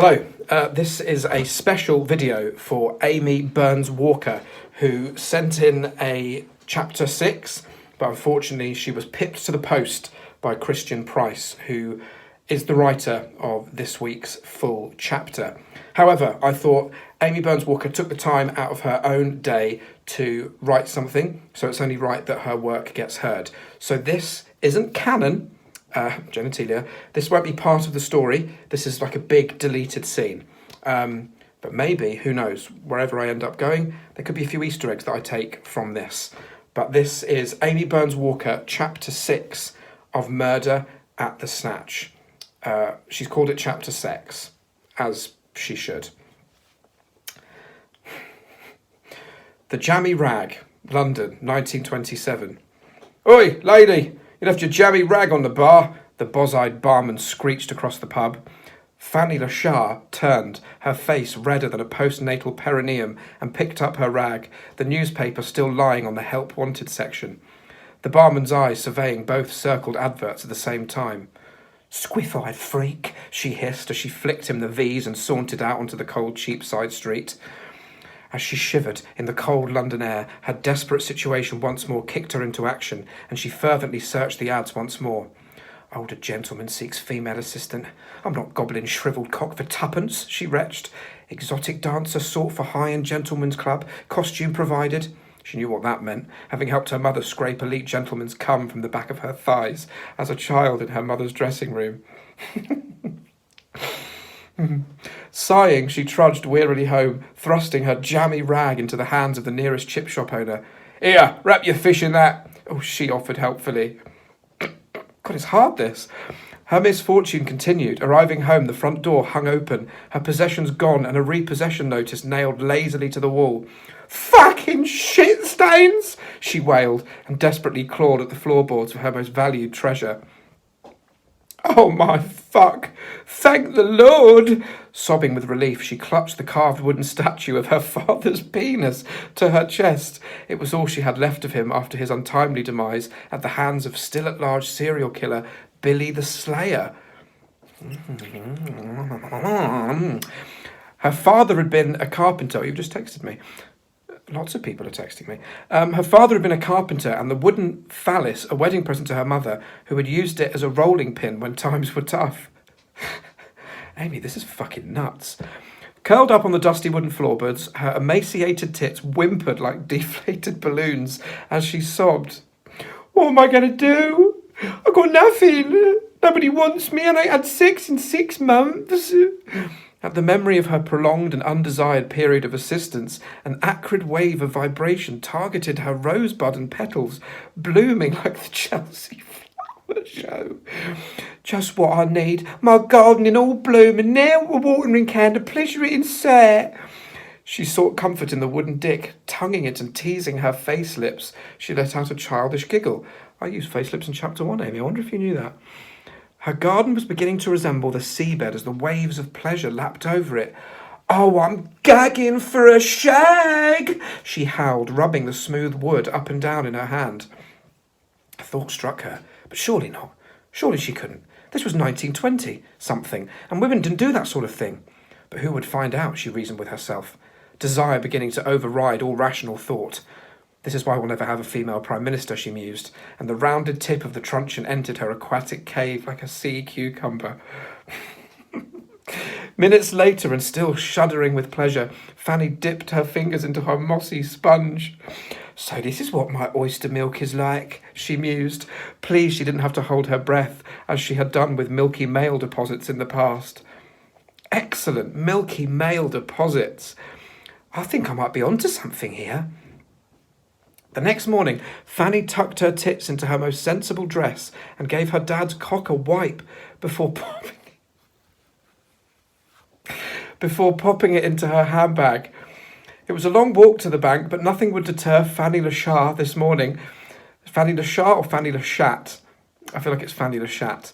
Hello, this is a special video for Amie Walker, who sent in a chapter 6, but unfortunately she was pipped to the post by Kristian Price, who is the writer of this week's full chapter. However, I thought Amie Walker took the time out of her own day to write something, so it's only right that her work gets heard. So this isn't canon, genitalia. This won't be part of the story. This is like a big deleted scene. But maybe, who knows, wherever I end up going, there could be a few Easter eggs that I take from this. But this is Amie Walker, chapter 6 of Murder at the Snatch. She's called it chapter 6, as she should. The Jammy Rag, London, 1927. Oi, lady! You left your jammy rag on the bar, the boz-eyed barman screeched across the pub. Fanny Lashar turned, her face redder than a postnatal perineum, and picked up her rag, the newspaper still lying on the help wanted section. The barman's eyes surveying both circled adverts at the same time. Squiff-eyed freak, she hissed as she flicked him the V's and sauntered out onto the cold Cheapside street. As she shivered in the cold London air, her desperate situation once more kicked her into action, and she fervently searched the ads once more. Older gentleman seeks female assistant. I'm not gobbling shrivelled cock for tuppence, she retched. Exotic dancer sought for high-end gentleman's club, costume provided. She knew what that meant, having helped her mother scrape elite gentlemen's cum from the back of her thighs as a child in her mother's dressing room. Sighing, she trudged wearily home, thrusting her jammy rag into the hands of the nearest chip shop owner. Here, wrap your fish in that. Oh, she offered helpfully. God, it's hard, this. Her misfortune continued. Arriving home, the front door hung open, her possessions gone, and a repossession notice nailed lazily to the wall. Fucking shit stains! She wailed, and desperately clawed at the floorboards for her most valued treasure. Oh my fuck! Thank the Lord! Sobbing with relief, she clutched the carved wooden statue of her father's penis to her chest. It was all she had left of him after his untimely demise at the hands of still-at-large serial killer Billy the Slayer. Her father had been a carpenter. Oh, you just texted me. Lots of people are texting me. Her father had been a carpenter, and the wooden phallus, a wedding present to her mother, who had used it as a rolling pin when times were tough. Amie, this is fucking nuts. Curled up on the dusty wooden floorboards, her emaciated tits whimpered like deflated balloons as she sobbed. What am I going to do? I've got nothing. Nobody wants me, and I had sex in 6 months. At the memory of her prolonged and undesired period of assistance, an acrid wave of vibration targeted her rosebud and petals, blooming like the Chelsea flower show. Just what I need, my garden in all bloom, and now a watering can to pleasure it in sight. She sought comfort in the wooden dick, tonguing it and teasing her face lips. She let out a childish giggle. I used face lips in chapter 1, Amie. I wonder if you knew that. Her garden was beginning to resemble the seabed as the waves of pleasure lapped over it. Oh, I'm gagging for a shag, she howled, rubbing the smooth wood up and down in her hand. A thought struck her, but surely not. Surely she couldn't. This was 1920-something, and women didn't do that sort of thing. But who would find out, she reasoned with herself, desire beginning to override all rational thought. This is why we'll never have a female prime minister, she mused, and the rounded tip of the truncheon entered her aquatic cave like a sea cucumber. Minutes later, and still shuddering with pleasure, Fanny dipped her fingers into her mossy sponge. So this is what my oyster milk is like, she mused, pleased she didn't have to hold her breath, as she had done with milky male deposits in the past. Excellent milky male deposits. I think I might be onto something here. The next morning, Fanny tucked her tits into her most sensible dress and gave her dad's cock a wipe before popping it into her handbag. It was a long walk to the bank, but nothing would deter Fanny Lashar this morning. Fanny Lashar or Fanny Lashat? I feel like it's Fanny Lashat.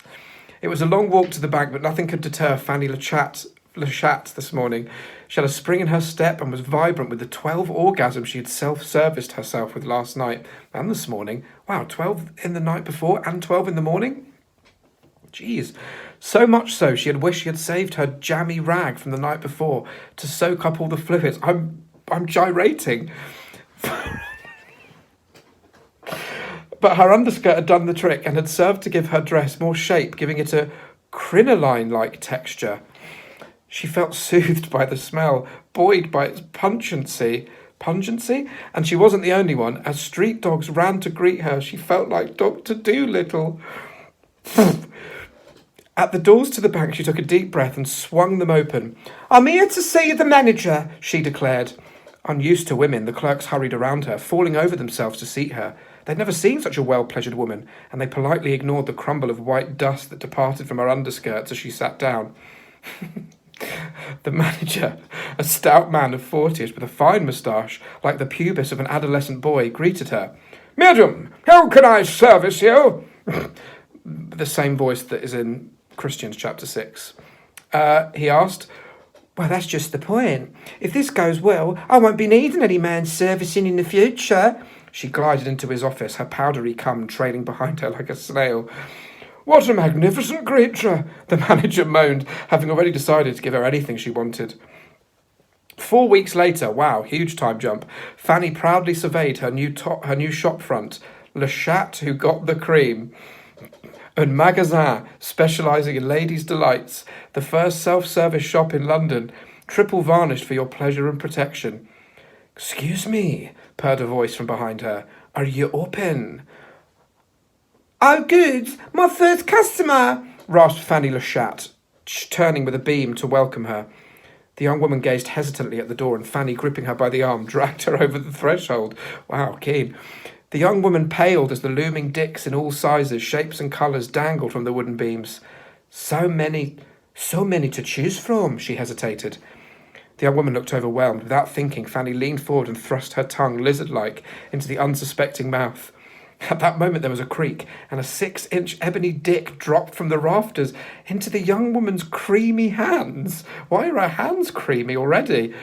It was a long walk to the bank, but nothing could deter Fanny Lashat this morning. She had a spring in her step and was vibrant with the 12 orgasms she had self-serviced herself with last night and this morning. Wow, 12 in the night before and 12 in the morning? Jeez. So much so, she had wished she had saved her jammy rag from the night before to soak up all the fluids. I'm gyrating. But her underskirt had done the trick and had served to give her dress more shape, giving it a crinoline-like texture. She felt soothed by the smell, buoyed by its pungency, and she wasn't the only one. As street dogs ran to greet her, she felt like Dr. Dolittle. At the doors to the bank, she took a deep breath and swung them open. "I'm here to see the manager," she declared. Unused to women, the clerks hurried around her, falling over themselves to seat her. They'd never seen such a well-pleasured woman, and they politely ignored the crumble of white dust that departed from her underskirts as she sat down. The manager, a stout man of 40ish with a fine moustache, like the pubis of an adolescent boy, greeted her. "Madam, how can I service you?" The same voice that is in Christians chapter 6. He asked. "Well, that's just the point. If this goes well, I won't be needing any man servicing in the future." She glided into his office, her powdery cum trailing behind her like a snail. "What a magnificent creature," the manager moaned, having already decided to give her anything she wanted. 4 weeks later, wow, huge time jump, Fanny proudly surveyed her new shop front, Le Chat who got the cream. Un magasin specialising in ladies' delights, the first self-service shop in London, triple varnished for your pleasure and protection. "Excuse me," purred a voice from behind her. "Are you open?" "Oh, good, my first customer," rasped Fanny Le Chat, turning with a beam to welcome her. The young woman gazed hesitantly at the door, and Fanny, gripping her by the arm, dragged her over the threshold. Wow, keen. The young woman paled as the looming dicks in all sizes, shapes and colours dangled from the wooden beams. So many to choose from," she hesitated. The young woman looked overwhelmed. Without thinking, Fanny leaned forward and thrust her tongue, lizard-like, into the unsuspecting mouth. At that moment there was a creak, and a 6-inch ebony dick dropped from the rafters into the young woman's creamy hands. Why are her hands creamy already?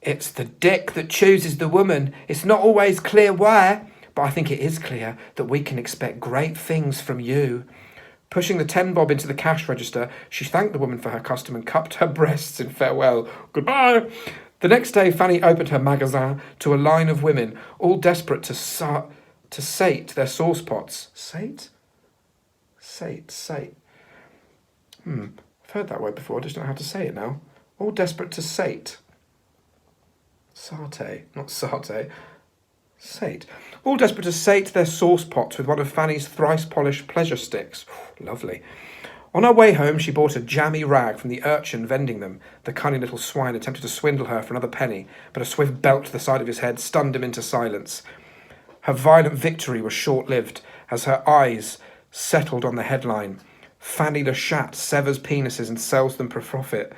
"It's the dick that chooses the woman. It's not always clear why, but I think it is clear that we can expect great things from you." Pushing the 10 bob into the cash register, she thanked the woman for her custom and cupped her breasts in farewell. "Goodbye." The next day, Fanny opened her magasin to a line of women, all desperate to sate their sauce pots. Sate? I've heard that word before, I just don't know how to say it now. All desperate to sate. Satay, not satay. Sate. All desperate to sate their sauce pots with one of Fanny's thrice-polished pleasure sticks. Lovely. On her way home, she bought a jammy rag from the urchin vending them. The cunning little swine attempted to swindle her for another penny, but a swift belt to the side of his head stunned him into silence. Her violent victory was short-lived, as her eyes settled on the headline, "Fanny Le Chat severs penises and sells them for profit."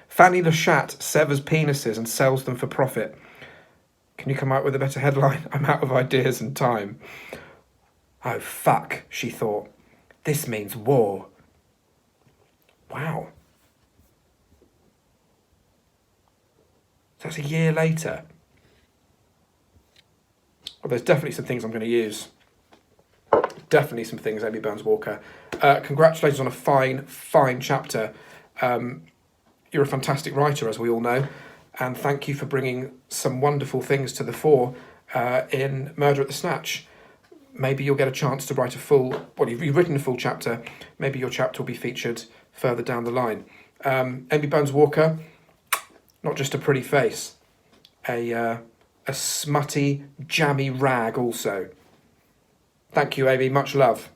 Fanny Le Chat severs penises and sells them for profit. Can you come out with a better headline? I'm out of ideas and time. Oh, fuck, she thought. This means war. Wow. That's a year later. Well, there's definitely some things I'm going to use. Definitely some things, Amie Walker. Congratulations on a fine chapter. You're a fantastic writer, as we all know, and thank you for bringing some wonderful things to the fore in Murder at the Snatch. Maybe you'll get a chance to write you've written a full chapter. Maybe your chapter will be featured further down the line. Amie Walker, not just a pretty face, a smutty, jammy rag also. Thank you, Amie. Much love.